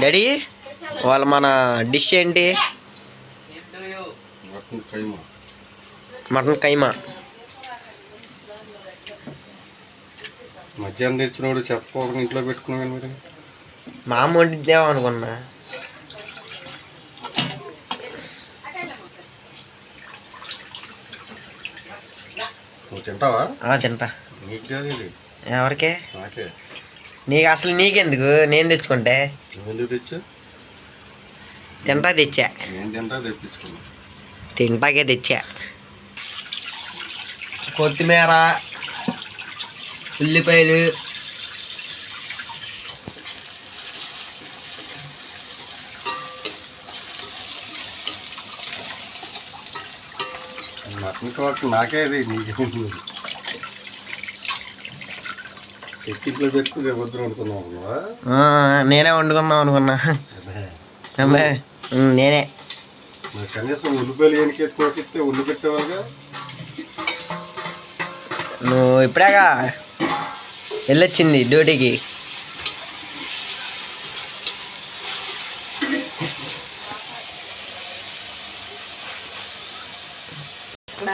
Daddy వాళ్ళ మన dish ఏంటి? మటన్ కైమా. మధ్యాహ్నం తెచ్చినోడు చెప్పకుండా ఇంట్లో పెట్టుకున్నాను మరి. మా అమ్మ వండిద్దాం అనుకున్నా. నువ్వు తింటావా? తింటా. నీకు కాదు ఇది. ఎవరికే? నాకే. నీకు అసలు నీకెందుకు? నేను తెచ్చుకుంటే. నువ్వెందుకు తెచ్చా? తింటా తెచ్చా. నేను తింటా తెప్పించుకున్నా. తింటాకే తెచ్చా. కొత్తిమీర, ఉల్లిపాయలు, మటన్ కావచ్చు నాకే అది. నీకు ఎక్కిట్లో పెట్టుకుని రేపు వద్దు వండుకున్నావు అనుకున్నావా? నేనే వండుకుందాం అనుకున్నా. నేనే. మరి కనీసం ఉల్లిపాయలు ఎనికేసుకొస్తే ఉల్లి పెట్టేవాళ్ళుగా. నువ్వు ఇప్పుడేగా వెళ్ళొచ్చింది డ్యూటీకి.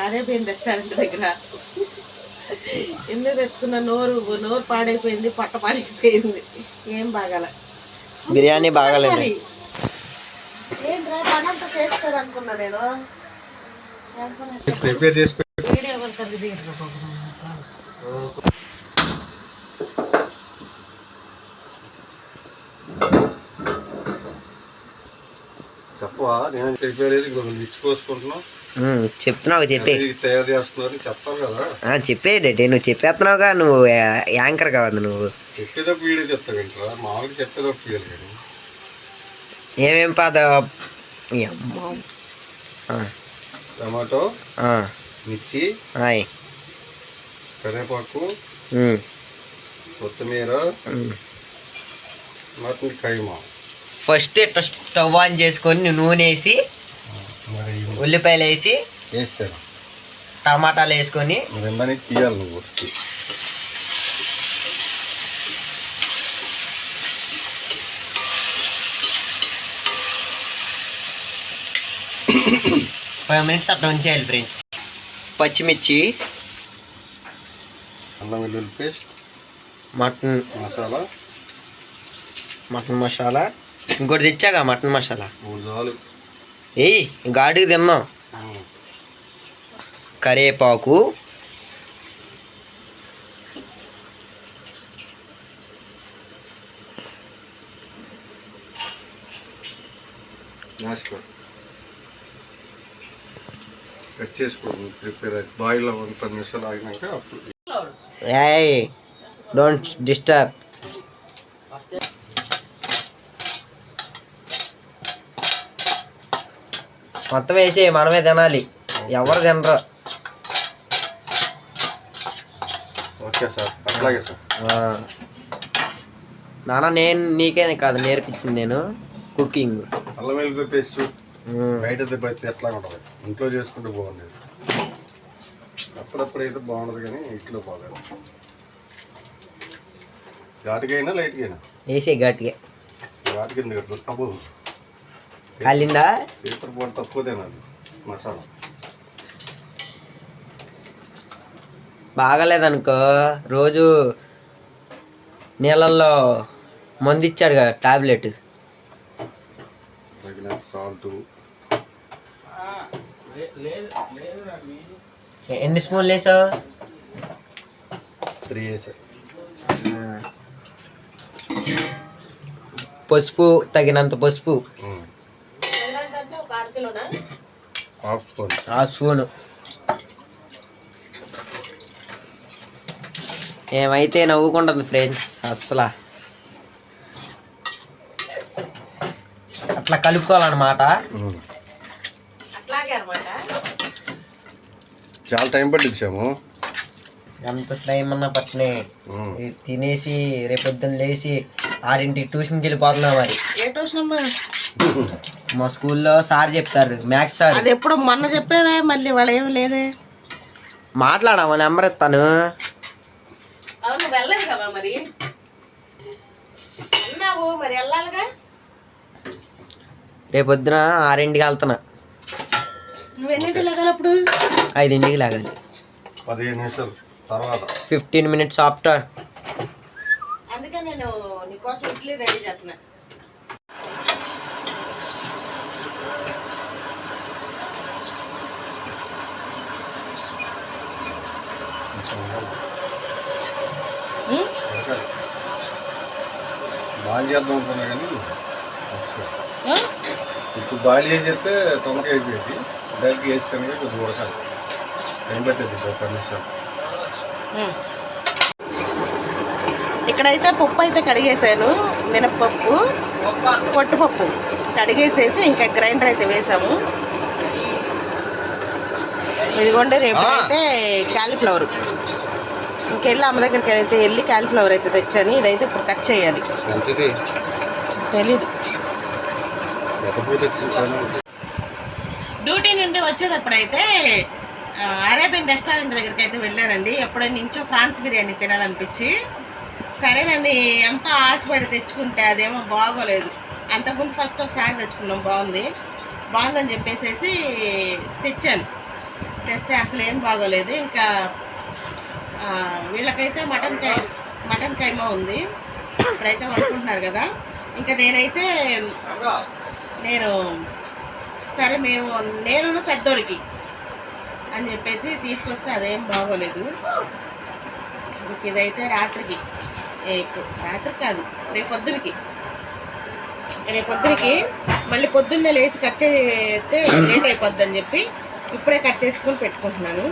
ఆరైపోయింది రెస్టారెంట్ దగ్గర. ఎందుకు తెచ్చుకున్న? నోరు పాడైపోయింది, పొట్ట పాడైపోయింది. ఏం బాగాల. బిర్యానీ బాగాలేదు. ఏంట్రా పనంతా చేస్తారు అనుకున్నా నేను. ప్రిపేర్ చేసి చెప్పవా? నేను ప్రిపేర్ చేసి ఇంకొకరు ఇచ్చుకోసుకుంటున్నావు. చెప్తున్నావు చెప్పి తయారు చేస్తున్నారు చెప్తావు కదా. చెప్పేటండి నువ్వు చెప్పేస్తున్నావుగా. నువ్వు యాంకర్ కావద్దు. నువ్వు చెప్పేటప్పుడు వీడియో చెప్తావు ఏంట్రా? మామూలుగా చెప్పేటప్పుడు తీయాలి కానీ. ఏమేం పాత టమాటో, మిర్చి, కరివేపాకు, కొత్తిమీర, మటన్ కైమా. ఫస్ట్ ఇట్లా స్టవ్ ఆన్ చేసుకొని నూనె వేసి ఉల్లిపాయలు వేసి వేస్తాను, టమాటాలు వేసుకొని తీయాలి. నువ్వు వచ్చి 5 minutes అట్లా ఉంచేయాలి ఫ్రెండ్స్. పచ్చిమిర్చి, అల్లం వెల్లుల్లి పేస్ట్, మటన్ మసాలా, ఇంకోటి తెచ్చాగా మటన్ మసాలా. ఏయ్ ఘాటుకి తిన్నాం. కరివేపాకు, కట్ చేసుకోండి. ప్రిపేర్ బాయిల్ 10 నిమిషాలు ఆగినాక అప్పుడు. ఏయ్ డోంట్ డిస్టర్బ్. మొత్తం వేసి మనమే తినాలి, ఎవరు తినరు. ఓకే సార్, అట్లాగే సార్. నాన్న నేను నీకే కాదు నేర్పించింది, నేను కుకింగ్. అల్లం వెల్లుల్లి పేస్ట్ బయట దెబ్బైతే ఎట్లా ఉంటుంది, ఇంట్లో చేసుకుంటే బాగుండేది. అప్పుడప్పుడు అయితే బాగుండదు కానీ ఇంట్లో బాగాలేదు. ఘాటుకైనా లైట్కైనా వేసే ఘాటుగా. ఘాటుకి ఎందుకు తప్పు కాలిందా? పేపర్ బాగా తక్కువ తినాలి. మసాలా బాగలేదనుకో రోజు నీళ్ళల్లో మందు ఇచ్చాడు కదా టాబ్లెట్. సాల్ట్ ఎన్ని స్పూన్లు వేసావు? 3 వేసాను. పసుపు తగినంత పసుపు, హాఫ్ స్పూను. ఏమైతే నవ్వుకుంటుంది ఫ్రెండ్స్. అస్సలు అట్లా కలుపుకోవాలన్నమాట. చాలా టైం పట్టించాము. ఎంత టైం అన్నా పట్టినే తినేసి రేపొద్దున లేచి 6ంటికి ట్యూషన్కి వెళ్ళిపోతున్నా. మరి ఏ ట్యూషన్? మా స్కూల్లో సార్ చెప్తారు, మ్యాథ్స్ సార్. అది ఎప్పుడు మొన్న చెప్పేవే, మళ్ళీ వాళ్ళు ఏమి లేదే. మాట్లాడమా, నెంబర్ ఇస్తాను. అవును వెళ్ళలేదు కదా మరి. అన్నావు మరి వెళ్ళాలిగా. రేపొద్దున 6ంటికి వెళ్తున్నా. నువ్వెన్నింటి లేగాలి అప్పుడు? 5ంటికి లేగాలి. 15 నిమిషాలు తర్వాత 15 minutes ఆఫ్టర్. అందుకే నేను నీకోసం ఇడ్లీ రెడీ చేస్తున్నా. బాయిల్ చేద్దాం అనుకున్నా కానీ ఇప్పుడు బాయిల్ చేస్తే తొందరగా అయిపోయింది. డైరెక్ట్ వేసాను కొద్దిగా ఉడకాలి, టైం పెట్టేది 10 నిమిషాలు. ఇక్కడైతే పప్పు అయితే కడిగేసాను, మినప్పప్పు పొట్టుపప్పు కడిగేసేసి ఇంకా గ్రైండర్ అయితే వేసాము. ఇదిగోండి రేపు అయితే క్యాలీఫ్లవర్ ఇంకెళ్ళి అమ్మ దగ్గరికి అయితే వెళ్ళి క్యాలీఫ్లవర్ అయితే తెచ్చాను. ఇదైతే ఇప్పుడు కట్ చేయాలి. తెలీదు. డ్యూటీ నుండి వచ్చేటప్పుడు అయితే అరేబియన్ రెస్టారెంట్ దగ్గరికి అయితే వెళ్ళానండి. ఎప్పుడైనా నుంచో ఫ్రాన్స్ బిర్యానీ తినాలనిపించి, సరేనండి ఎంతో ఆశపడి తెచ్చుకుంటే అదేమో బాగోలేదు. అంతకుముందు ఫస్ట్ ఒకసారి తెచ్చుకున్నాం, బాగుందని చెప్పేసి తెచ్చాను. తెస్తే అసలు ఏం బాగోలేదు. ఇంకా వీళ్ళకైతే మటన్ కైమా ఉంది, ఇప్పుడైతే వండుకుంటున్నారు కదా. ఇంకా నేను సరే నేను పెద్దోడికి అని చెప్పేసి తీసుకొస్తే అదేం బాగోలేదు. ఇదైతే రాత్రికి కాదు రేపొద్దునికి మళ్ళీ పొద్దున్నే లేచి కట్ చేస్తే లేట్ అయిపోద్ది అని చెప్పి ఇప్పుడే కట్ చేసుకుని పెట్టుకుంటున్నాను.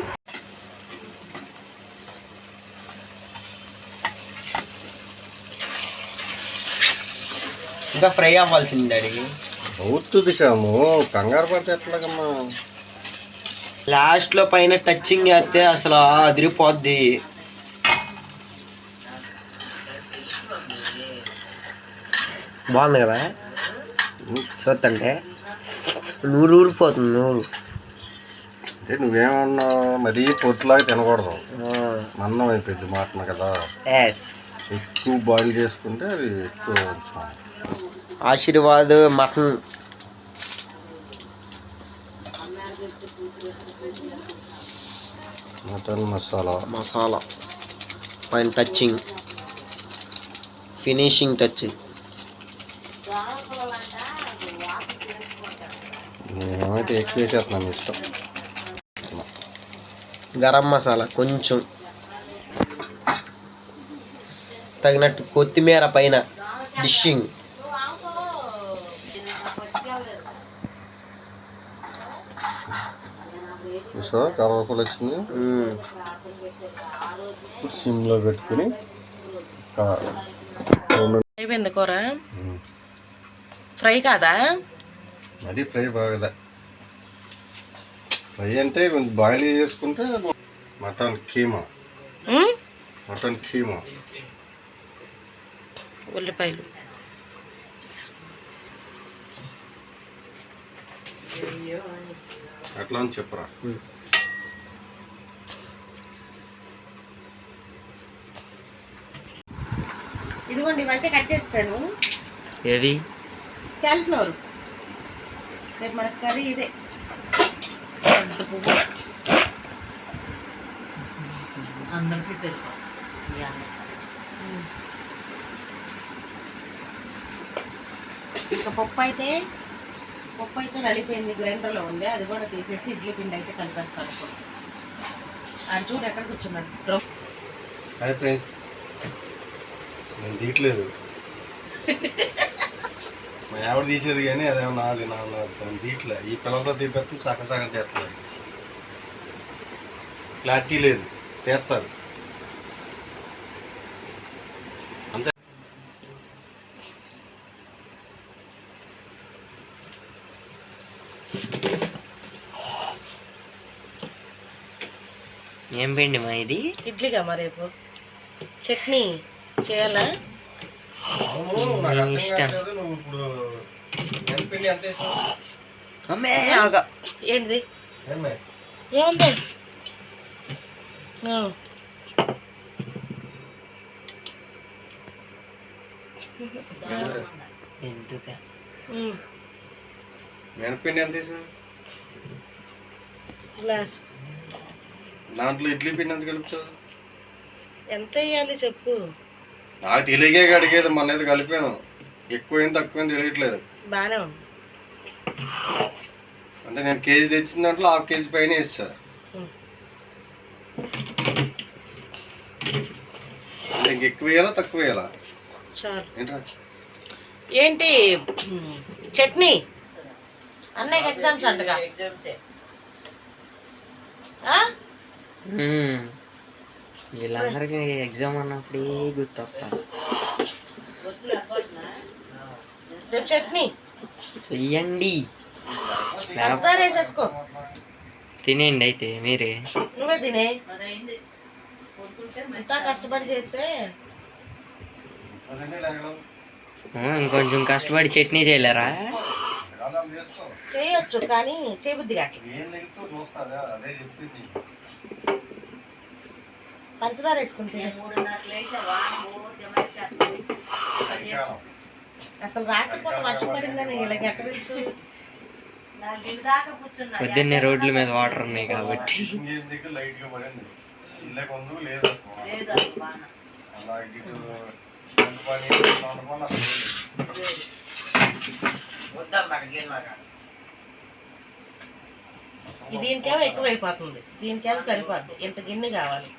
ఇంకా ఫ్రై అవ్వాల్సింది డాడీ. అవుతుంది శ్యాము, కంగారు పడితే ఎట్లాగమ్మా. లాస్ట్లో పైన టచింగ్ చేస్తే అసలు అదిరిపోద్ది. బాగుంది కదా చూస్తుంటే, నూరు ఊరిపోతుంది నూరు. అంటే నువ్వేమన్నావు, మరీ పొట్టులాగా తినకూడదు, అన్నం అయిపోయింది మటన్ కదా. ఎక్కువ బాయిల్ చేసుకుంటే అది ఎక్కువ ఆశీర్వాద్ మటన్ మసాలా పైన టచింగ్, ఫినిషింగ్ టచ్. నేనైతే ఎక్కువ వేసేస్తున్నాను, ఇష్టం. గరం మసాలా కొంచెం తగినట్టు, కొత్తిమీర పైన డిషింగ్. కలర్ఫుల్ వచ్చింది. సిమ్లో పెట్టుకుని అయిపోయింది కూర. ఫ్రై కాదా? అది ఫ్రై బాగా. ఫ్రై అంటే కొంచెం బాయిల్ చేసుకుంటే మటన్ కీమా. ఉల్లిపాయలు అట్లా అని చెప్పరా. ఇదిగోండి ఇవైతే కట్ చేస్తాను. ఏది? క్యాలీఫ్లవర్. రేపు మనకు కర్రీ ఇదే. అందరికీ తెలుసు. ఇంకా పప్పు అయితే నలిపోయింది, గ్రైండర్లో ఉంది. అది కూడా తీసేసి ఇడ్లీ పిండి అయితే కలిపేస్తాను. ఇప్పుడు అది చూడు ఎక్కడ కూర్చున్నాడు. హాయ్ ఫ్రెండ్స్, నేను తీయట్లేదు, మా ఆవిడ తీసేది కానీ అదేమన్నా నాది తీయట్లే. ఈ పిల్లలతో తీపెట్టి సగం చేస్తారు, క్లారిటీ లేదు, చేస్తారు అంతే. ఏం పిండి మా ఇది? ఇడ్లీగా మరి రేపు చట్నీ చేయాలా? ఏంటిది? ఏముంది? మినపిండి ఎంత వేసావు? గ్లాస్. దాంట్లో ఇడ్లీ పిండి ఎంత కలుపుతావు? ఎంత వేయాలి చెప్పు. నాకు తెలియకే అడిగేది, మన అయితే కలిపాను. ఎక్కువైంది తక్కువైంది తెలియట్లేదు. బాగానే ఉంది. అంటే నేను కేజీ తెచ్చిన దాంట్లో ½ కేజీ పైన వేస్తా. ఇంక ఎక్కువ వేయాలా తక్కువ వేయాలా? చాలు. ఏంట్రా ఏంటి చట్నీ? అన్నయ్యకి ఎగ్జామ్స్ అంటగా. వీళ్ళందరికీ ఎగ్జామ్ అన్నప్పుడే గుర్తొస్తారు. రేపు చట్నీ చెయ్యండి, వేసేసుకో. తినేయండి అయితే మీరే. నువ్వే తినే. ఇంత కష్టపడి చేస్తే ఇంకొంచెం కష్టపడి చట్నీ చేయలేరా? చేయొచ్చు కానీ చేయబుద్ది కాదు. పంచదార వేసుకుంటే అసలు రాత్రిపూట వర్షం పడిందని ఇలాగ ఎట్ట తెలుసు? పొద్దున్నే రోడ్ల మీద వాటర్ ఉన్నాయి కాబట్టి. దీనికేమో ఎక్కువైపోతుంది, దీనికేమో సరిపోద్ది. ఇంత గిన్నె కావాలి.